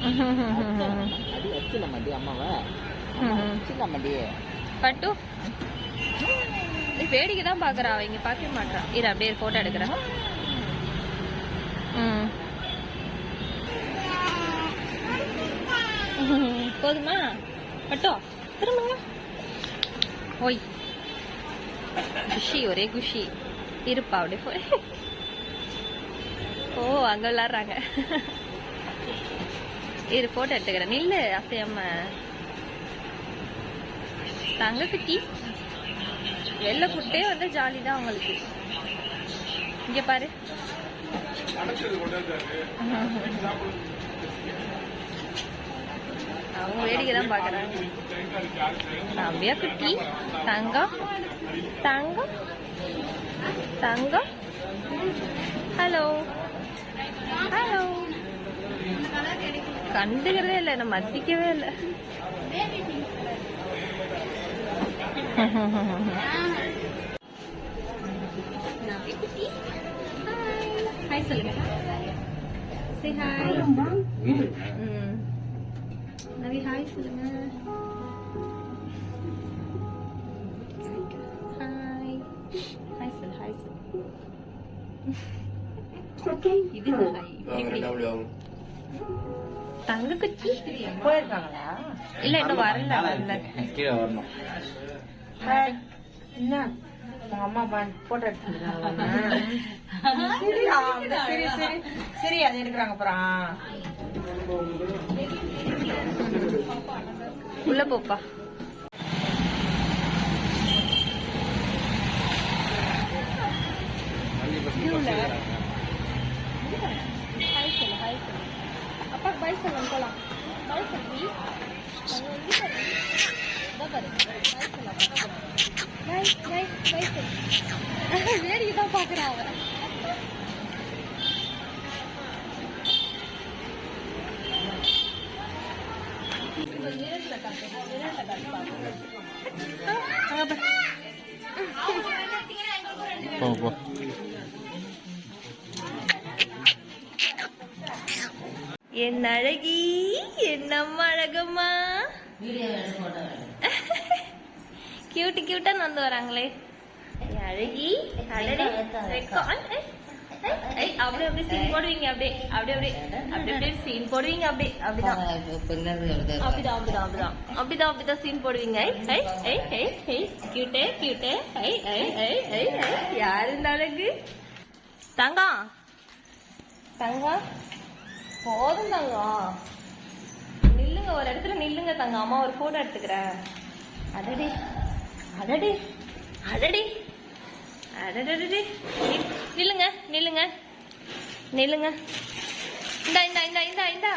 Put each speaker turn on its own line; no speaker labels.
அடி வச்சிடலாமாடி அம்மாவை வச்சிடலாமாடி
பட்டு வேடிக்கை தான் பாக்குறா. அவ இங்க பார்க்கவே மாட்டான். இரு அப்படியே போட்டோ எடுக்கிறேன். போதுமா பட்டோ திரும்புங்க. ஓய் குஷி, ஒரே குஷி. இருப்பா அப்படியே போய். ஓ அங்க விளாடுறாங்க. இரு போட்டோ எடுத்துக்கிறேன். நில்லு அசையாம. தங்க குட்டி வெள்ளை குட்டே வந்து ஜாலி தான் அவங்களுக்கு. இங்க பாரு. அவங்க வேடிக்கை தான் பாக்குறாங்க. நவ்யா குட்டி தங்கம் தங்கம் தங்கம். Hello hello. கண்டுக்கிறதே இல்லை, நம்ம மதிக்கவே இல்லை. ஹாய் சொல்லுங்க. Say hi. நவி ஹாய் சொல்லுங்க. ஹாய் ஹாய் சொல்லு. ஹாய் சொல்லு. இது ஹாய். தங்க குச்சி போயிருக்காங்களா? இல்ல இன்னும் வரல. கீழே வரணும். என்ன உங்க அம்மா போட்டோ எடுத்துருக்காங்க. சரி அது எடுக்கிறாங்க. அப்புறம் உள்ள போப்பா. ஹாய் சொல்லு. ஹாய் சொல்லு. அப்பா பாய் சொல்லுங்க. போலாம். பாய் சொல்லி வேடிக்கை தான் பாக்குறா அவ. என் அழகி, என்னம்மா அழகம்மா. கியூட்டு கியூட்டா வந்து வராங்களே. அழகி அப்படி அப்படி சீன் போடுவீங்க. அப்படியே அப்படியே அப்படியே அப்படி அப்படியே சீன் போடுவீங்க. அப்படியே அப்படிதான் அப்படிதான் அப்படிதான் அப்படிதான் அப்படிதான் அப்படிதான் சீன் போடுவீங்க. கியூட்டே கியூட்டே. யாரு இந்த அழகு? தங்கம் தங்கம் போதும் தங்கம். நில்லுங்க, ஒரு இடத்துல நில்லுங்க தங்கம். அம்மா ஒரு போட்டோ எடுத்துக்கிறேன். அடடி அடடி அடடி அடடடி. நில்லுங்க நில்லுங்க நில்லுங்க. இந்தா இந்தா இந்தா இந்தா இந்தா